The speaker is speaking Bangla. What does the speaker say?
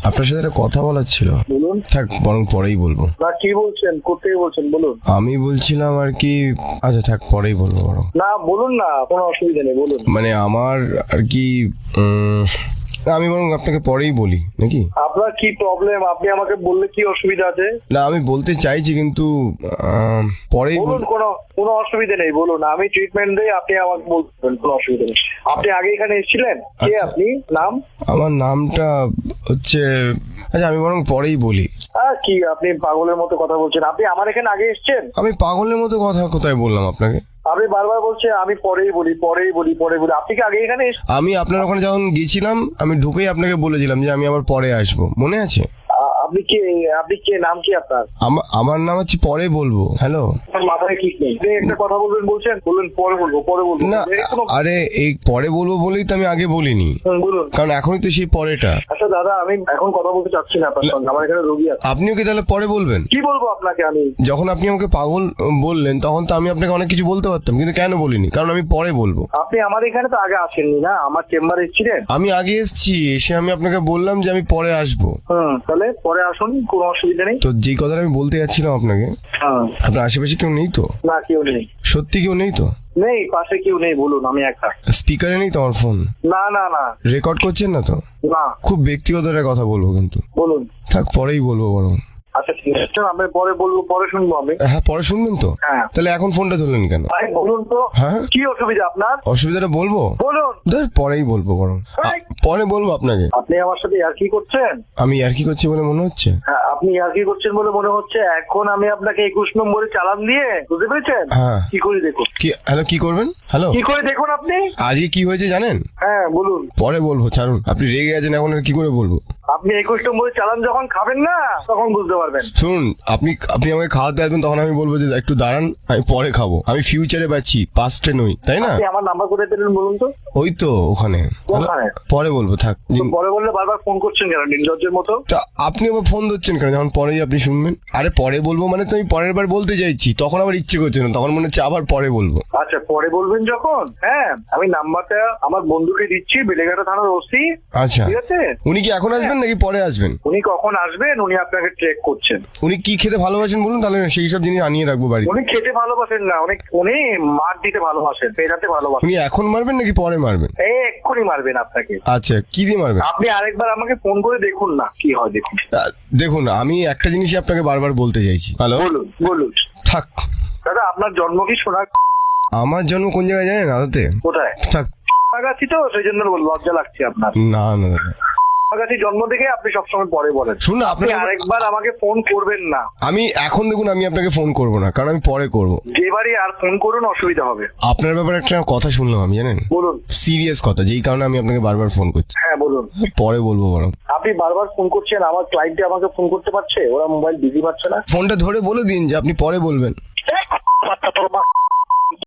আপনার সাথে একটা কথা বলার ছিল। বলুন। থাক, বরং পরেই বলবো। না, কি বলছেন? কোথায় বলছেন? বলুন। আমি বলছিলাম আর কি, আচ্ছা থাক, পরেই বলবো বরং। না, বলুন না, কোনো অসুবিধা নেই, বলুন। মানে আমার আর কি, আমি বরং আপনাকে পরেই বলি নাকি? আপনার কি প্রবলেম? আপনি আমাকে বললে কি অসুবিধা আছে? না, আমি বলতে চাইছি কিন্তু পরেই বলুন, কোনো অসুবিধা নেই, বলুন। আমি ট্রিটমেন্ট দেই, আপনি আমাকে বলবেন, কোনো অসুবিধা নেই। আপনি আগে এখানে এসেছিলেন? কে আচ্ছা। আপনি? নাম? আমার নামটা হচ্ছে, আচ্ছা আমি বরং পরেই বলি। কি আপনি পাগলের মতো কথা বলছেন? আপনি আমার এখানে আগে এসেছেন? আমি পাগলের মতো কথা কোথায় বললাম আপনাকে? আপনি বারবার বলছেন আমি পরেই বলি, পরেই বলি, পরে বলি। আপনি কি আগে এখানে আমি আপনার ওখানে যখন গেছিলাম, আমি ঢুকেই আপনাকে বলেছিলাম যে আমি আবার পরে আসবো, মনে আছে? আপনি কে? নাম কি আপনার? আমার নাম হচ্ছে পরে বলবো। হ্যালো, আপনার মাথায় ঠিক নেই। আপনি একটা কথা বলবেন বলছেন, বললেন পরে বলবো, পরে বলবো। না আরে এই পরে বলবো বলেই তো আমি আগে বলিনি, বলুন। কারণ এখনই তো সেই পরেটা। আচ্ছা দাদা, আমি এখন কথা বলতে চাচ্ছি না আপনার সঙ্গে, আমার এখানে রোগী আছে। আপনিও কি তাহলে পরে বলবেন? কি বলবো আপনাকে আমি? যখন আপনি আমাকে পাগল বললেন তখন তো আমি আপনাকে অনেক কিছু বলতে পারতাম, কিন্তু কেন বলিনি? কারণ আমি পরে বলবো। আপনি আমার এখানে তো আগে আসেননি না, আমার চেম্বারে এসেছিলেন। আমি আগে এসেছি, এসে আমি আপনাকে বললাম যে আমি পরে আসবো। তাহলে পরে আসুন, কোনো অসুবিধা নেই। তো যেই কথাটা আমি বলতে যাচ্ছিলাম আপনাকে, আপনার আশেপাশে কেউ নেই তো? না, কেউ নেই। সত্যি কেউ নেই তো? নেই, পাশে কেউ নেই, বলুন। আমি একা। স্পিকারে নেই তো আমার ফোন? না না না। রেকর্ড করছেন না তো? না। খুব ব্যক্তিগত একটা কথা বলবো কিন্তু। বলুন। থাক, পরেই বলবো বরং। আচ্ছা ঠিক আছে, আমি পরে বলবো, পরে শুনবো আমি। হ্যাঁ, পরে শুনবেন তো? হ্যাঁ। তাহলে এখন ফোনটা ধরলেন কেন? ভাই বলুন তো। হ্যাঁ, কি অসুবিধা আপনার? অসুবিধাটা বলবো? বলুন। ধর, পরেই বলবো বরং। পরে বলবো আপনাকে। আপনি আমার সাথে ইয়ার্কি করছেন? আমি আর কি করছি বলে মনে হচ্ছে? হ্যাঁ, আপনি ইয়ার্কি করছেন বলে মনে হচ্ছে। এখন আমি আপনাকে 21 নম্বরে চালান দিয়ে, বুঝতে পেরেছেন? হ্যাঁ। কি করে দেখুন? কি? হ্যালো, কি করবেন? হ্যালো, কি করে দেখুন আপনি? আজকে কি হয়েছে জানেন? হ্যাঁ বলুন। পরে বলবো, ছাড়ুন। আপনি রেগে আছেন এখন, আর কি করে বলবো? আপনি 21 নম্বরে চালান যখন খাবেন না, তখন বুঝতে পারবেন। শুনুন, আপনি আমাকে খাওয়াতে আসবেন, তখন আমি বলবো যে একটু দাঁড়ান, আমি পরে খাবো। আমি ফিউচারে পাচ্ছি, পাস্টে নই, তাই না? আপনি আমার নাম্বার কোথায় পেলেন বলুন তো? ওই তো ওখানে। কোথায়? পরে বলবো, থাক। তো পরে বললে বারবার ফোন করছেন কেন নির্লজ্জের মতো? তা আপনি আবার ফোন ধরছেন কেন যখন পরেই আপনি শুনবেন? আরে পরে বলবো মানে তো আমি পরের বার বলতে চাইছি, তখন আবার ইচ্ছে করছে না, তখন মনে হচ্ছে আবার পরে বলবো। আচ্ছা, পরে বলবেন যখন। হ্যাঁ, আমি নাম্বারটা আমার বন্ধুকে দিচ্ছি, বেলেঘাটা থানার ওসি। আচ্ছা, ঠিক আছে। উনি কি এখন আসবেন নাকি পরে আসবেন? উনি কখন আসবেন উনি আপনাকে ট্রেক করছেন। উনি কি খেতে ভালোবাসেন বলুন, তাহলে সেই সব জিনিস আনিয়ে রাখবো বাড়িতে। উনি খেতে ভালোবাসেন না, উনি মার দিতে ভালোবাসেন, পেটাতে ভালোবাসেন। উনি এখন মারবেন নাকি পরে মারবেন? এক্ষুনি মারবেন আপনাকে। আচ্ছা, কি দিয়ে মারবেন? আপনি আরেকবার আমাকে ফোন করে দেখুন না, কি হয় দেখুন। দেখুন, আমি একটা জিনিসই আপনাকে বারবার বলতে চাইছি। হ্যালো, বলুন বলুন। থাক। দাদা, আপনার জন্ম কি সোনার? আমার জন্ম কোন জায়গায় জানেন আদতে? কোথায়? থাক। সোনাগাছি তো, সেই জন্য লজ্জা লাগছে আপনার। না না দাদা, সোনাগাছি জন্ম থেকে আপনি সবসময় পরে বলেন। শুনুন, আপনি আরেকবার আমাকে ফোন করবেন না। আমি এখন দেখুন, আমি আপনাকে ফোন করবো না, কারণ আমি পরে করবো। যেবারই আর ফোন করুন অসুবিধা হবে। আপনার ব্যাপারে একটা কথা শুনলাম আমি, জানেন? বলুন। সিরিয়াস কথা, যেই কারণে আমি আপনাকে বারবার ফোন করছি। হ্যাঁ বলুন। পরে বলবো বরং। আপনি বারবার ফোন করছেন, আমার ক্লায়েন্টে আমাকে ফোন করতে পারছে, ওরা মোবাইল বিজি পাচ্ছে না। ফোনটা ধরে বলে দিন যে আপনি পরে বলবেন। বাচ্চা তোর মা।